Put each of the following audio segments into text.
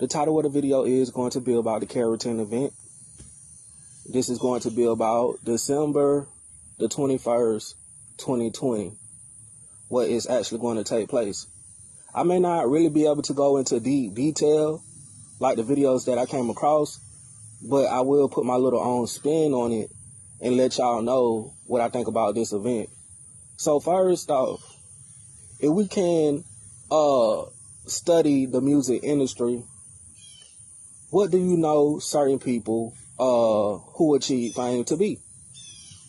The title of the video is going to be about the Keratin event. This is going to be about December the 21st, 2020. What is actually going to take place. I may not really be able to go into deep detail like the videos that I came across, but I will put my little own spin on it and let y'all know what I think about this event. So first off, if we can study the music industry, what do you know certain people who achieve fame to be?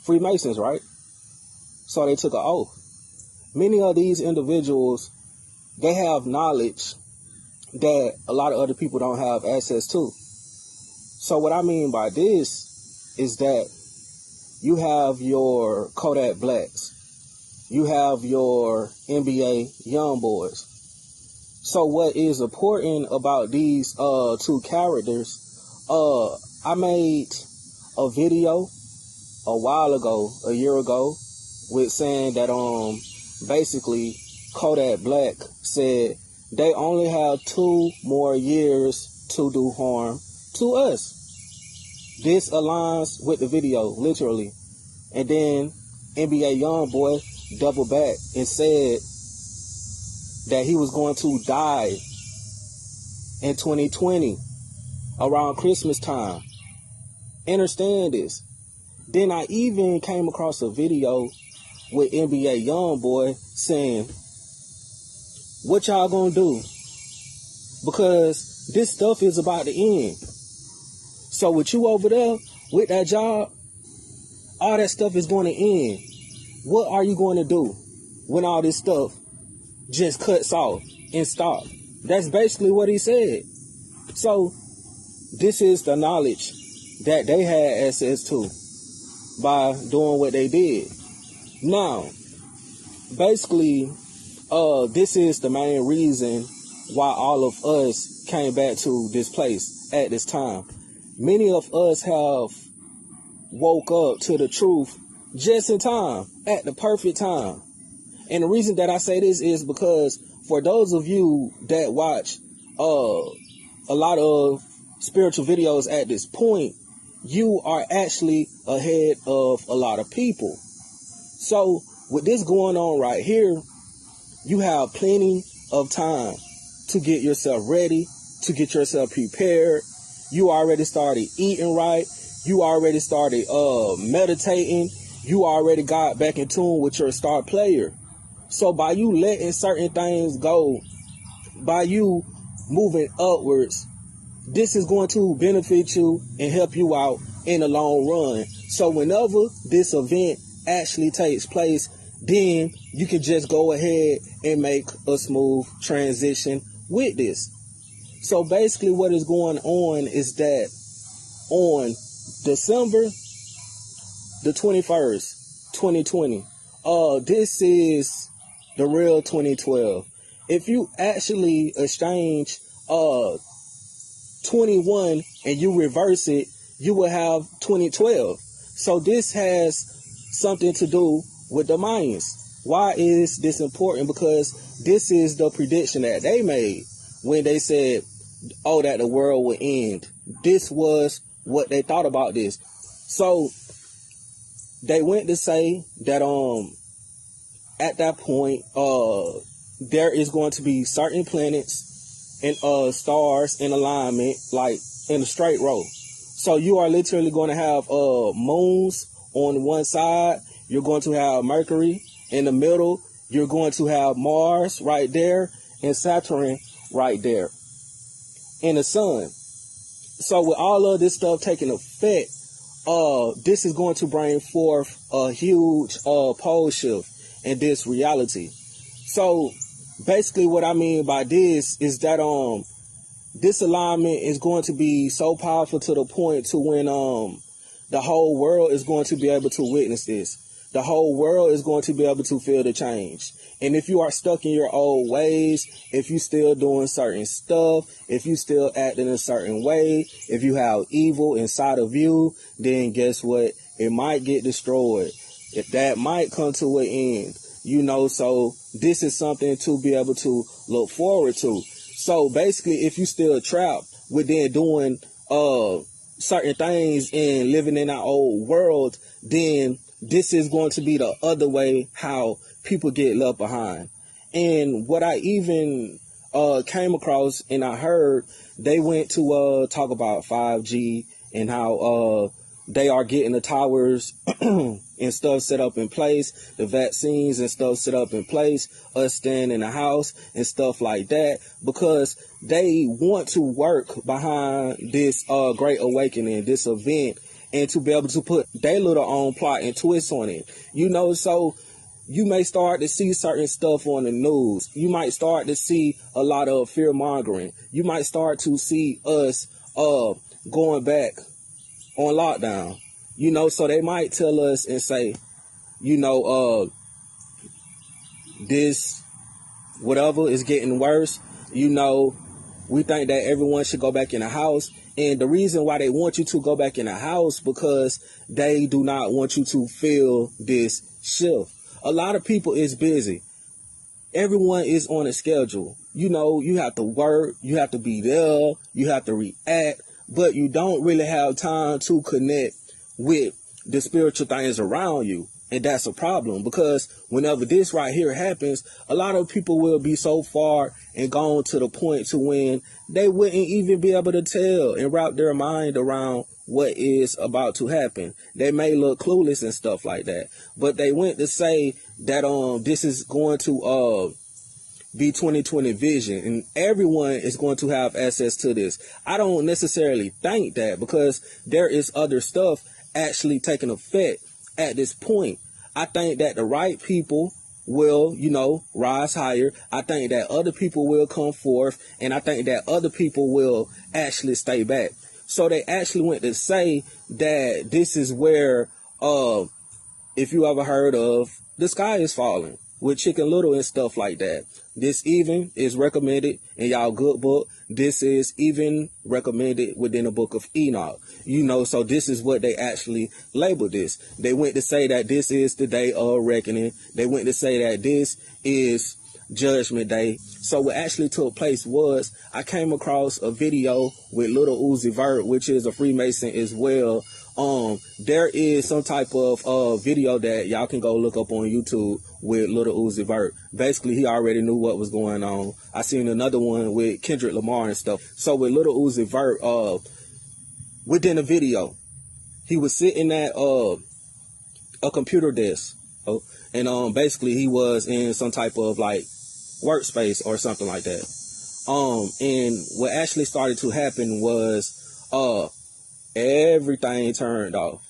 Freemasons, right? So they took an oath. Many of these individuals, they have knowledge that a lot of other people don't have access to. So what I mean by this is that you have your Kodak Blacks. You have your NBA young boys. So what is important about these two characters, I made a video a while ago, a year ago, with saying that basically Kodak Black said they only have 2 more years to do harm to us. This aligns with the video, literally. And then NBA Youngboy doubled back and said that he was going to die in 2020 around Christmas time. Understand this. Then I even came across a video with NBA Youngboy saying, what y'all gonna do? Because this stuff is about to end. So with you over there with that job, all that stuff is going to end. What are you going to do when all this stuff just cuts off and stops? That's basically what he said. So this is the knowledge that they had access to by doing what they did. Now, basically, this is the main reason why all of us came back to this place at this time. Many of us have woke up to the truth just in time, at the perfect time. And the reason that I say this is because for those of you that watch a lot of spiritual videos at this point, you are actually ahead of a lot of people. So with this going on right here, you have plenty of time to get yourself ready, to get yourself prepared. You already started eating right. You already started meditating. You already got back in tune with your star player. So by you letting certain things go, by you moving upwards, this is going to benefit you and help you out in the long run. So whenever this event actually takes place, then you can just go ahead and make a smooth transition with this. So basically what is going on is that on December the 21st, 2020, this is the real 2012. If you actually exchange 21 and you reverse it, you will have 2012. So this has something to do with the Mayans. Why is this important? Because this is the prediction that they made when they said, oh, that the world would end. This was what they thought about this. So they went to say that at that point there is going to be certain planets and stars in alignment, like in a straight row. So you are literally going to have moons on one side. You're going to have Mercury in the middle. You're going to have Mars right there and Saturn right there. And the sun. So with all of this stuff taking effect, this is going to bring forth a huge pole shift in this reality. So basically what I mean by this is that this alignment is going to be so powerful to the point to when the whole world is going to be able to witness this. The whole world is going to be able to feel the change. And if you are stuck in your old ways, if you still doing certain stuff, if you still acting a certain way, if you have evil inside of you, then guess what? It might get destroyed. If that might come to an end, you know, so this is something to be able to look forward to. So basically, if you still trapped within doing certain things and living in our old world, then this is going to be the other way how people get left behind. And what I even came across and I heard, they went to talk about 5G and how they are getting the towers and stuff set up in place, the vaccines and stuff set up in place, us staying in the house and stuff like that, because they want to work behind this great awakening, this event, and to be able to put their little own plot and twist on it. So you may start to see certain stuff on the news. You might start to see a lot of fear mongering. You might start to see us going back on lockdown. So they might tell us and say, this whatever is getting worse. We think that everyone should go back in the house. And the reason why they want you to go back in the house, because they do not want you to feel this shift. A lot of people is busy. Everyone is on a schedule. You have to work, you have to be there, you have to react, but you don't really have time to connect with the spiritual things around you. And that's a problem, because whenever this right here happens, a lot of people will be so far and gone to the point to when they wouldn't even be able to tell and wrap their mind around what is about to happen. They may look clueless and stuff like that, but they went to say that this is going to be 2020 vision and everyone is going to have access to this. I don't necessarily think that, because there is other stuff actually taking effect at this point. I think that the right people will, rise higher. I think that other people will come forth, and I think that other people will actually stay back. So they actually went to say that this is where, if you ever heard of The Sky Is Falling with Chicken Little and stuff like that. This even is recommended in y'all good book. This is even recommended within the book of Enoch. So this is what they actually labeled this. They went to say that this is the day of reckoning. They went to say that this is Judgment Day. So what actually took place was, I came across a video with Little Uzi Vert, which is a Freemason as well. There is some type of video that y'all can go look up on YouTube with Little Uzi Vert. Basically, he already knew what was going on. I seen another one with Kendrick Lamar and stuff. So with Little Uzi Vert, within the video, he was sitting at a computer desk, and basically he was in some type of like workspace or something like that. And what actually started to happen was everything turned off.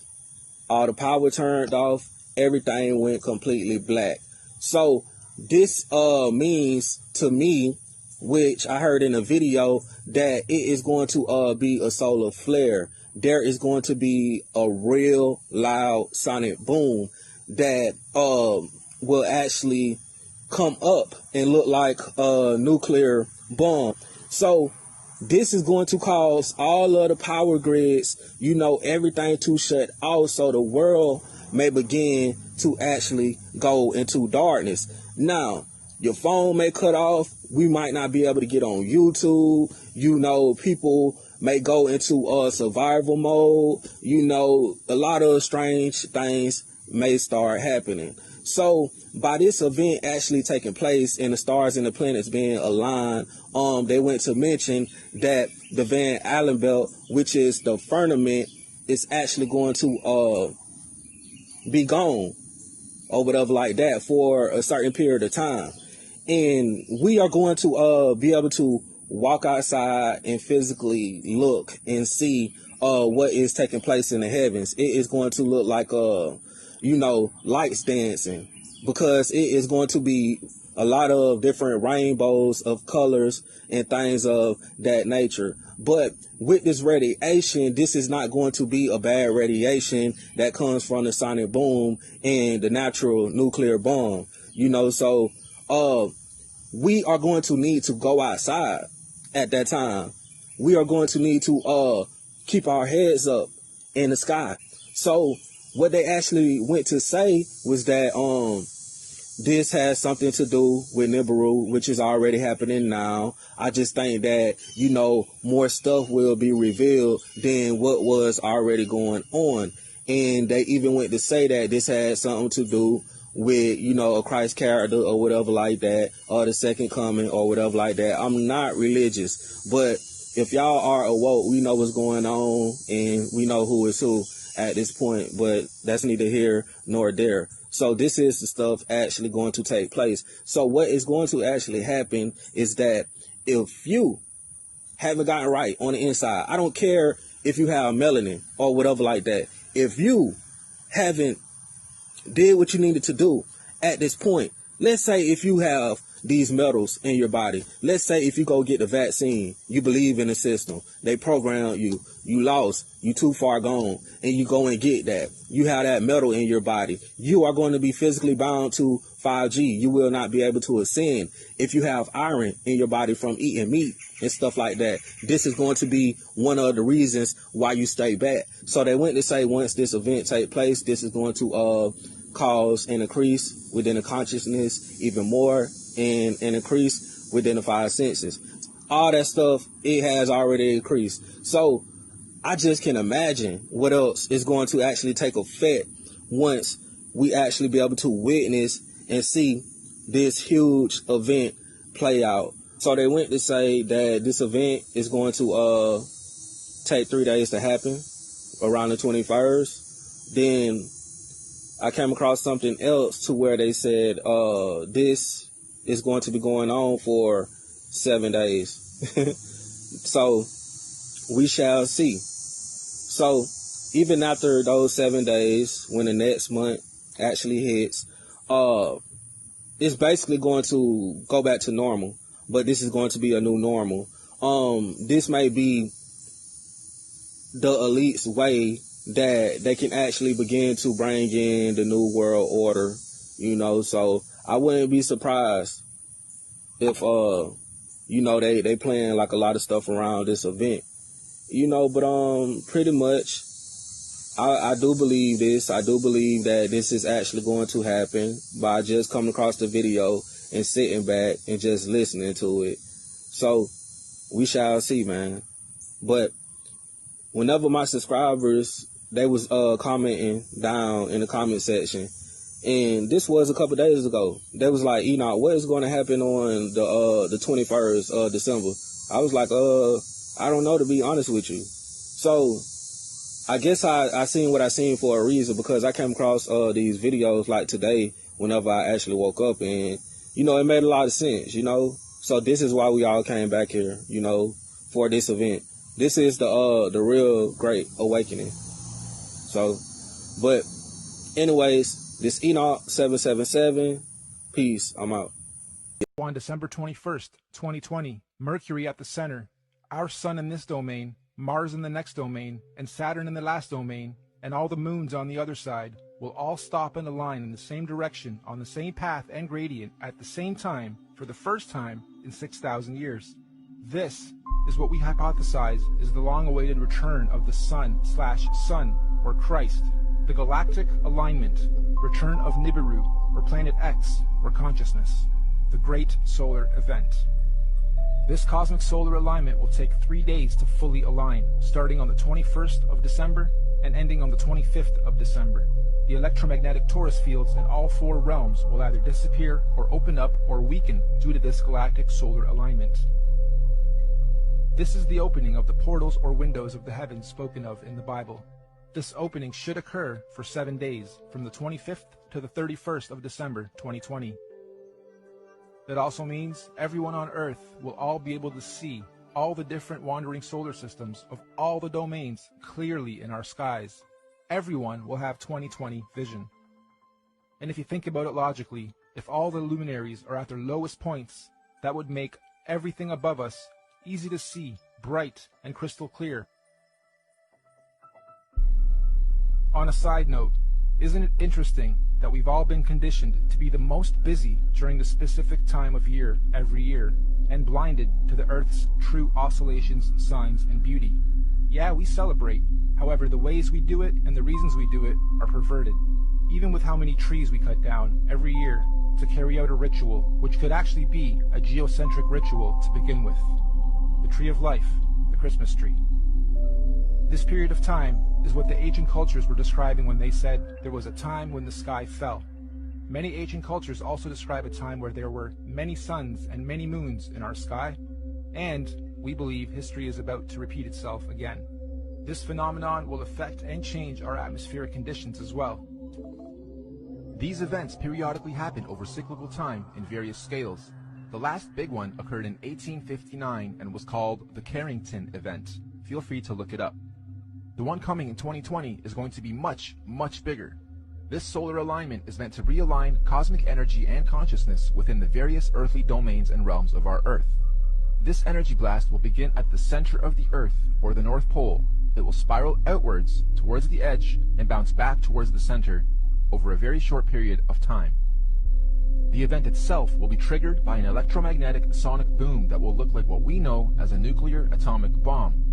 All the power turned off. Everything went completely black. So this means to me, which I heard in a video, that it is going to be a solar flare. There is going to be a real loud sonic boom that will actually come up and look like a nuclear bomb. So this is going to cause all of the power grids, everything to shut off, so the world may begin to actually go into darkness. Now, your phone may cut off. We might not be able to get on YouTube. People may go into survival mode. A lot of strange things may start happening. So by this event actually taking place and the stars and the planets being aligned, they went to mention that the Van Allen belt, which is the firmament, is actually going to be gone or whatever like that for a certain period of time. And we are going to be able to walk outside and physically look and see what is taking place in the heavens. It is going to look like lights dancing, because it is going to be a lot of different rainbows of colors and things of that nature. But with this radiation, this is not going to be a bad radiation that comes from the sonic boom and the natural nuclear bomb. So we are going to need to go outside at that time. We are going to need to keep our heads up in the sky. So what they actually went to say was that this has something to do with Nibiru, which is already happening now. I just think that, more stuff will be revealed than what was already going on. And they even went to say that this had something to do with, a Christ character or whatever like that, or the second coming or whatever like that. I'm not religious, but if y'all are awoke, we know what's going on and we know who is who at this point, but that's neither here nor there. So this is the stuff actually going to take place. So what is going to actually happen is that if you haven't gotten right on the inside, I don't care if you have melanin or whatever like that. If you haven't did what you needed to do at this point, let's say if you have these metals in your body, let's say if you go get the vaccine, you believe in the system, they program you, you lost, you too far gone, and you go and get that, you have that metal in your body, you are going to be physically bound to 5G. You will not be able to ascend. If you have iron in your body from eating meat and stuff like that, this is going to be one of the reasons why you stay back. So they went to say once this event take place, this is going to cause an increase within the consciousness even more, and an increase within the 5 senses. All that stuff, it has already increased. So I just can imagine what else is going to actually take effect once we actually be able to witness and see this huge event play out. So they went to say that this event is going to take 3 days to happen, around the 21st. Then I came across something else to where they said this is going to be going on for 7 days. So we shall see. So even after those 7 days, when the next month actually hits, it's basically going to go back to normal, but this is going to be a new normal. This may be the elite's way that they can actually begin to bring in the new world order, so I wouldn't be surprised if, they playing like a lot of stuff around this event, but pretty much I do believe this. I do believe that this is actually going to happen by just coming across the video and sitting back and just listening to it. So we shall see, man. But whenever my subscribers, they was commenting down in the comment section, and this was a couple days ago, they was like, Enoch, what is going to happen on the 21st of December? I was like, I don't know, to be honest with you. So I guess I seen what I seen for a reason, because I came across these videos like today whenever I actually woke up, and it made a lot of sense, So this is why we all came back here, for this event. This is the real Great Awakening. So, but anyways, this Enoch 777, peace, I'm out. On December 21st, 2020, Mercury at the center, our sun in this domain, Mars in the next domain, and Saturn in the last domain, and all the moons on the other side will all stop and align in the same direction on the same path and gradient at the same time for the first time in 6,000 years. This is what we hypothesize is the long-awaited return of the sun/sun, or Christ, the galactic alignment, return of Nibiru, or Planet X, or consciousness, the great solar event. This cosmic solar alignment will take 3 days to fully align, starting on the 21st of December and ending on the 25th of December. The electromagnetic torus fields in all 4 realms will either disappear or open up or weaken due to this galactic solar alignment. This is the opening of the portals or windows of the heavens spoken of in the Bible. This opening should occur for 7 days, from the 25th to the 31st of December 2020. That also means everyone on Earth will all be able to see all the different wandering solar systems of all the domains clearly in our skies. Everyone will have 20/20 vision. And if you think about it logically, if all the luminaries are at their lowest points, that would make everything above us easy to see, bright, and crystal clear. On a side note, isn't it interesting that we've all been conditioned to be the most busy during the specific time of year every year, and blinded to the Earth's true oscillations, signs, and beauty? Yeah, we celebrate. However, the ways we do it and the reasons we do it are perverted. Even with how many trees we cut down every year, to carry out a ritual, which could actually be a geocentric ritual to begin with. The Tree of Life, the Christmas tree. This period of time is what the ancient cultures were describing when they said there was a time when the sky fell. Many ancient cultures also describe a time where there were many suns and many moons in our sky, and we believe history is about to repeat itself again. This phenomenon will affect and change our atmospheric conditions as well. These events periodically happen over cyclical time in various scales. The last big one occurred in 1859 and was called the Carrington event. Feel free to look it up. The one coming in 2020 is going to be much, much bigger. This solar alignment is meant to realign cosmic energy and consciousness within the various earthly domains and realms of our Earth. This energy blast will begin at the center of the Earth, or the North Pole. It will spiral outwards towards the edge and bounce back towards the center over a very short period of time. The event itself will be triggered by an electromagnetic sonic boom that will look like what we know as a nuclear atomic bomb.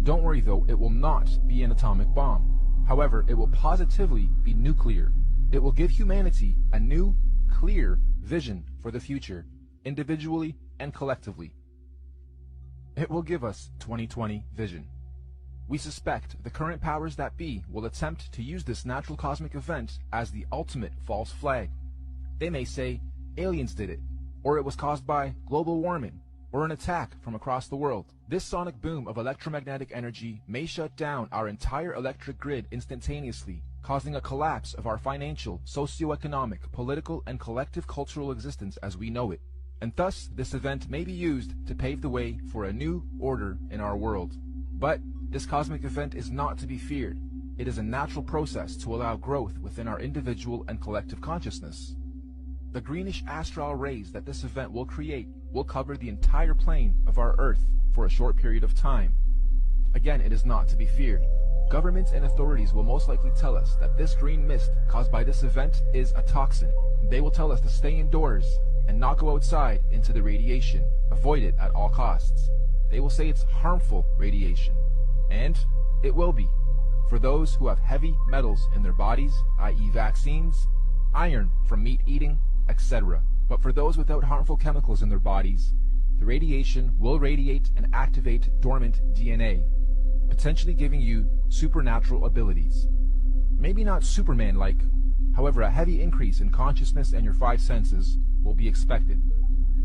Don't worry though, it will not be an atomic bomb. However, it will positively be nuclear. It will give humanity a new, clear vision for the future, individually and collectively. It will give us 2020 vision. We suspect the current powers that be will attempt to use this natural cosmic event as the ultimate false flag. They may say aliens did it, or it was caused by global warming, or an attack from across the world. This sonic boom of electromagnetic energy may shut down our entire electric grid instantaneously, causing a collapse of our financial, socio-economic, political, and collective cultural existence as we know it. And thus, this event may be used to pave the way for a new order in our world. But this cosmic event is not to be feared. It is a natural process to allow growth within our individual and collective consciousness. The greenish astral rays that this event will create will cover the entire plane of our Earth for a short period of time. Again, it is not to be feared. Governments and authorities will most likely tell us that this green mist caused by this event is a toxin. They will tell us to stay indoors and not go outside into the radiation. Avoid it at all costs. They will say it's harmful radiation. And it will be. For those who have heavy metals in their bodies, i.e. vaccines, iron from meat eating, etc. But for those without harmful chemicals in their bodies, the radiation will radiate and activate dormant DNA, potentially giving you supernatural abilities. Maybe not Superman-like, however, a heavy increase in consciousness and your five senses will be expected.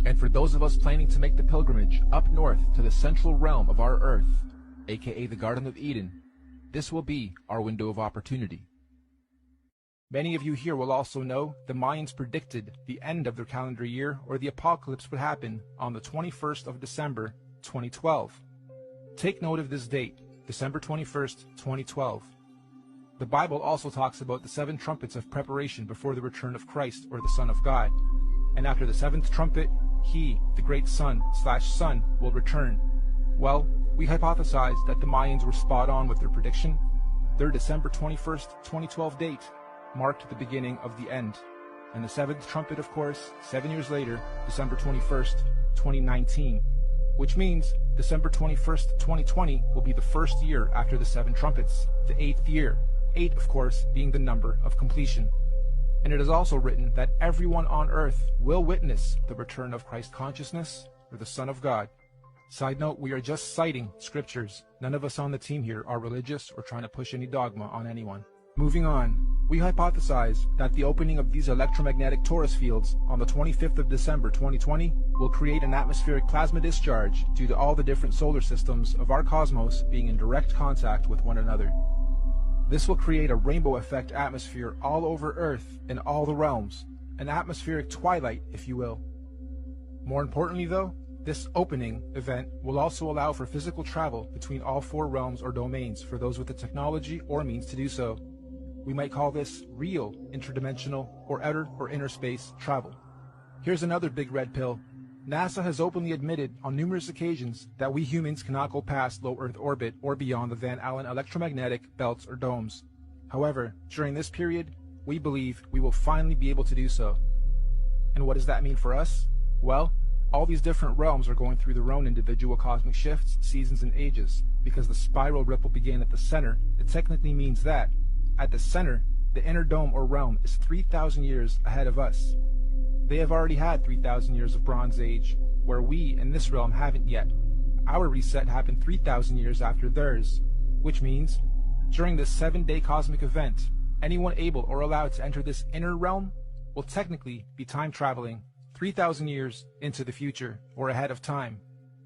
And for those of us planning to make the pilgrimage up north to the central realm of our Earth, aka the Garden of Eden, this will be our window of opportunity. Many of you here will also know the Mayans predicted the end of their calendar year, or the apocalypse, would happen on the 21st of December, 2012. Take note of this date, December 21st, 2012. The Bible also talks about the 7 trumpets of preparation before the return of Christ, or the Son of God. And after the 7th trumpet, he, the great Son will return. Well, we hypothesize that the Mayans were spot on with their prediction. Their December 21st, 2012 date marked the beginning of the end. And the 7th trumpet, of course, 7 years later, December 21st, 2019. Which means December 21st, 2020 will be the first year after the 7 trumpets, the 8th year. 8, of course, being the number of completion. And it is also written that everyone on earth will witness the return of Christ consciousness, or the Son of God. Side note, we are just citing scriptures. None of us on the team here are religious or trying to push any dogma on anyone. Moving on, we hypothesize that the opening of these electromagnetic torus fields on the 25th of December 2020 will create an atmospheric plasma discharge due to all the different solar systems of our cosmos being in direct contact with one another. This will create a rainbow effect atmosphere all over Earth in all the realms, an atmospheric twilight, if you will. More importantly though, this opening event will also allow for physical travel between all 4 realms or domains for those with the technology or means to do so. We might call this real interdimensional or outer or inner space travel. Here's another big red pill. NASA has openly admitted on numerous occasions that we humans cannot go past low Earth orbit or beyond the Van Allen electromagnetic belts or domes. However, during this period, we believe we will finally be able to do so. And what does that mean for us? Well, all these different realms are going through their own individual cosmic shifts, seasons, and ages. Because the spiral ripple began at the center, it technically means that, at the center, the inner dome or realm is 3,000 years ahead of us. They have already had 3,000 years of Bronze Age, where we in this realm haven't yet. Our reset happened 3,000 years after theirs, which means, during this 7-day cosmic event, anyone able or allowed to enter this inner realm will technically be time traveling 3,000 years into the future, or ahead of time.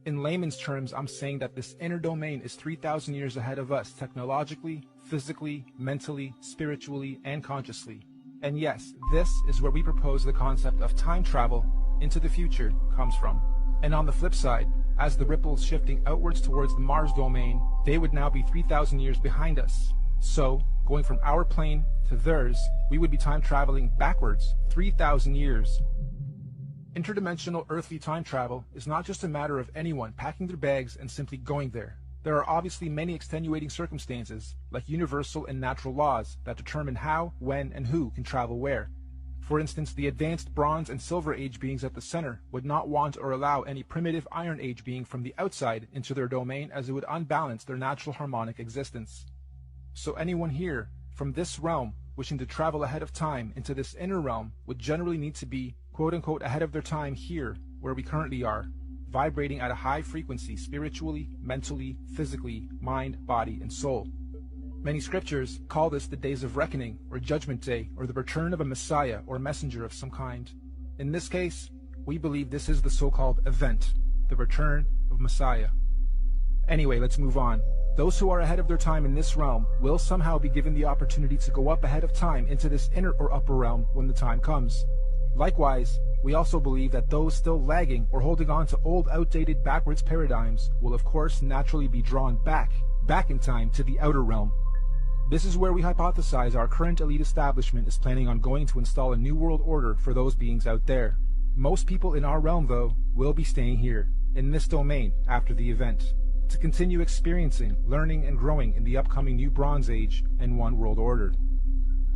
In layman's terms, I'm saying that this inner domain is 3,000 years ahead of us technologically, physically, mentally, spiritually, and consciously. And yes, this is where we propose the concept of time travel into the future comes from. And on the flip side, as the ripples shifting outwards towards the Mars domain, they would now be 3,000 years behind us. So, going from our plane to theirs, we would be time traveling backwards 3,000 years. Interdimensional earthly time travel is not just a matter of anyone packing their bags and simply going there. There are obviously many extenuating circumstances, like universal and natural laws, that determine how, when, and who can travel where. For instance, the advanced Bronze and Silver Age beings at the center would not want or allow any primitive Iron Age being from the outside into their domain, as it would unbalance their natural harmonic existence. So anyone here, from this realm, wishing to travel ahead of time into this inner realm, would generally need to be, quote-unquote, ahead of their time here, where we currently are, vibrating at a high frequency spiritually, mentally, physically, mind, body, and soul. Many scriptures call this the days of reckoning, or judgment day, or the return of a messiah or messenger of some kind. In this case, we believe this is the so-called event, the return of Messiah. Anyway, let's move on. Those who are ahead of their time in this realm will somehow be given the opportunity to go up ahead of time into this inner or upper realm when the time comes. Likewise, we also believe that those still lagging or holding on to old, outdated, backwards paradigms will of course naturally be drawn back in time to the outer realm. This is where we hypothesize our current elite establishment is planning on going to install a new world order for those beings out there. Most people in our realm, though, will be staying here, in this domain, after the event, to continue experiencing, learning, and growing in the upcoming new Bronze Age and One World Order.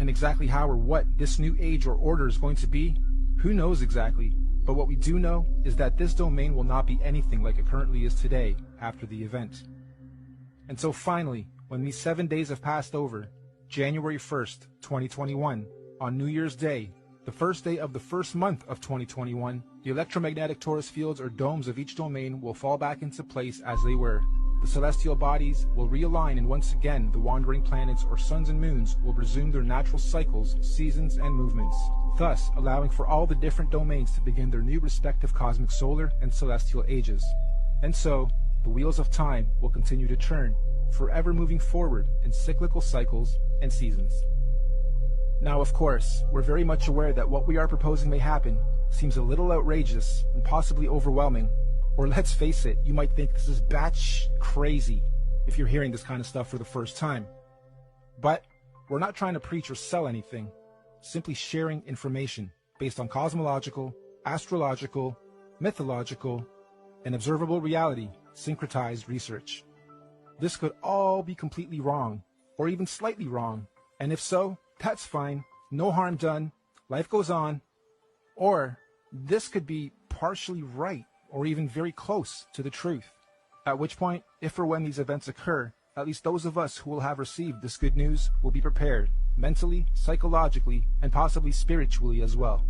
And exactly how or what this new age or order is going to be, who knows exactly, but what we do know is that this domain will not be anything like it currently is today after the event. And so finally, when these 7 days have passed over, January 1st, 2021, on New Year's Day, the first day of the first month of 2021, the electromagnetic torus fields or domes of each domain will fall back into place as they were. The celestial bodies will realign, and once again the wandering planets or suns and moons will resume their natural cycles, seasons, and movements, thus allowing for all the different domains to begin their new respective cosmic solar and celestial ages. And so, the wheels of time will continue to turn, forever moving forward in cyclical cycles and seasons. Now, of course, we're very much aware that what we are proposing may happen seems a little outrageous and possibly overwhelming, or let's face it, you might think this is batsh crazy if you're hearing this kind of stuff for the first time. But we're not trying to preach or sell anything, simply sharing information based on cosmological, astrological, mythological, and observable reality syncretized research. This could all be completely wrong, or even slightly wrong, and if so, that's fine, no harm done, life goes on. Or this could be partially right, or even very close to the truth, at which point, if or when these events occur, at least those of us who will have received this good news will be prepared, mentally, psychologically, and possibly spiritually as well.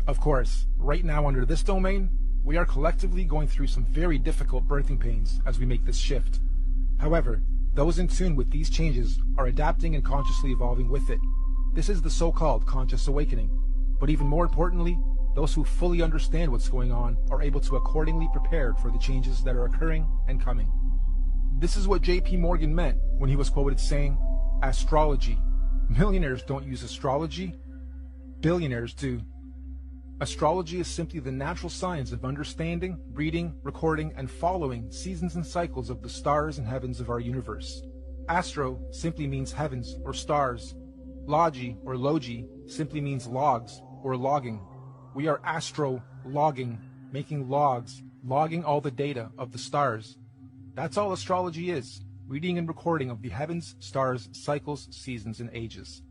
Of course, right now under this domain, we are collectively going through some very difficult birthing pains as we make this shift. However, those in tune with these changes are adapting and consciously evolving with it. This is the so-called conscious awakening. But even more importantly, those who fully understand what's going on are able to accordingly prepare for the changes that are occurring and coming. This is what J.P. Morgan meant when he was quoted saying, "Astrology. Millionaires don't use astrology. Billionaires do." Astrology is simply the natural science of understanding, reading, recording, and following seasons and cycles of the stars and heavens of our universe. Astro simply means heavens or stars. Logi or logi simply means logs or logging. We are astro-logging, making logs, logging all the data of the stars. That's all astrology is, reading and recording of the heavens, stars, cycles, seasons, and ages.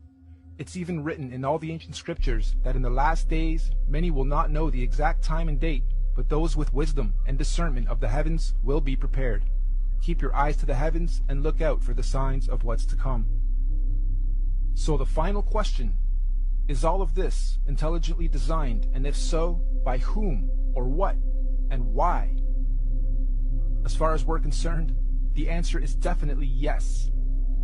It's even written in all the ancient scriptures that in the last days many will not know the exact time and date, but those with wisdom and discernment of the heavens will be prepared. Keep your eyes to the heavens and look out for the signs of what's to come. So the final question, Is all of this intelligently designed, and if so, by whom or what and why? As far as we're concerned, the answer is definitely yes.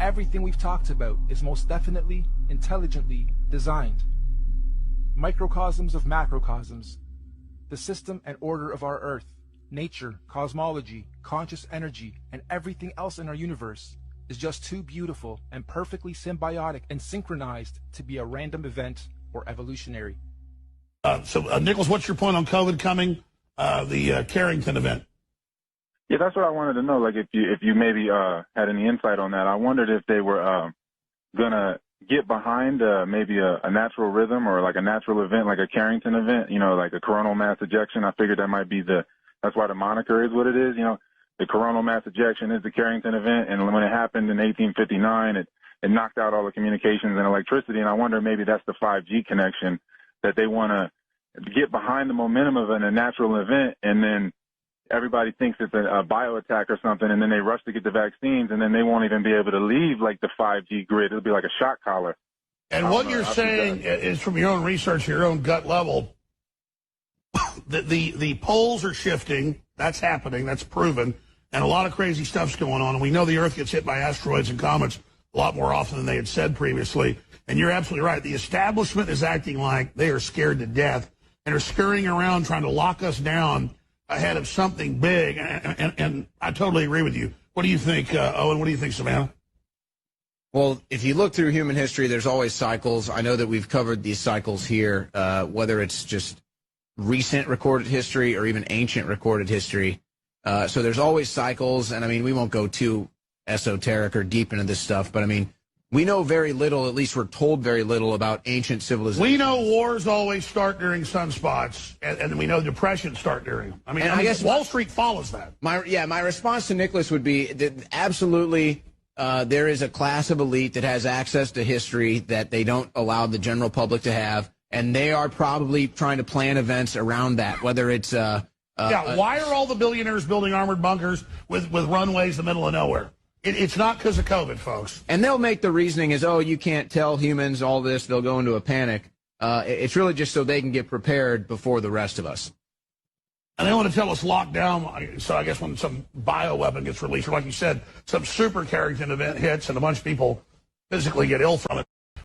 Everything we've talked about is most definitely intelligently designed. Microcosms of macrocosms, the system and order of our Earth, nature, cosmology, conscious energy, and everything else in our universe is just too beautiful and perfectly symbiotic and synchronized to be a random event or evolutionary. Nicholas, what's your point on COVID coming, the Carrington event? Yeah, that's what I wanted to know. Like, if you maybe had any insight on that. I wondered if they were gonna get behind maybe a natural rhythm or like a natural event, like a Carrington event. You know, like a coronal mass ejection. I figured that might be that's why the moniker is what it is. You know, the coronal mass ejection is the Carrington event, and when it happened in 1859, it knocked out all the communications and electricity. And I wonder maybe that's the 5G connection that they want to get behind the momentum of a natural event, and then everybody thinks it's a bio-attack or something, and then they rush to get the vaccines, and then they won't even be able to leave, like, the 5G grid. It'll be like a shock collar. And what you're saying is, from your own research, your own gut level, the poles are shifting. That's happening. That's proven. And a lot of crazy stuff's going on. And we know the Earth gets hit by asteroids and comets a lot more often than they had said previously. And you're absolutely right. The establishment is acting like they are scared to death and are scurrying around trying to lock us down ahead of something big, and I totally agree with you. What do you think, Owen? What do you think, Savannah? Well, if you look through human history, there's always cycles. I know that we've covered these cycles here, whether it's just recent recorded history or even ancient recorded history. So there's always cycles, and I mean, we won't go too esoteric or deep into this stuff, but I mean, we know very little, at least we're told very little about ancient civilizations. We know wars always start during sunspots, and we know depressions start during. I mean, I guess Wall Street follows that. My response to Nicholas would be that absolutely there is a class of elite that has access to history that they don't allow the general public to have, and they are probably trying to plan events around that, whether it's... why are all the billionaires building armored bunkers with runways in the middle of nowhere? It's not because of COVID, folks. And they'll make the reasoning as, oh, you can't tell humans all this. They'll go into a panic. It's really just so they can get prepared before the rest of us. And they want to tell us lockdown. So I guess when some bioweapon gets released, or like you said, some super Carrington event hits and a bunch of people physically get ill from it.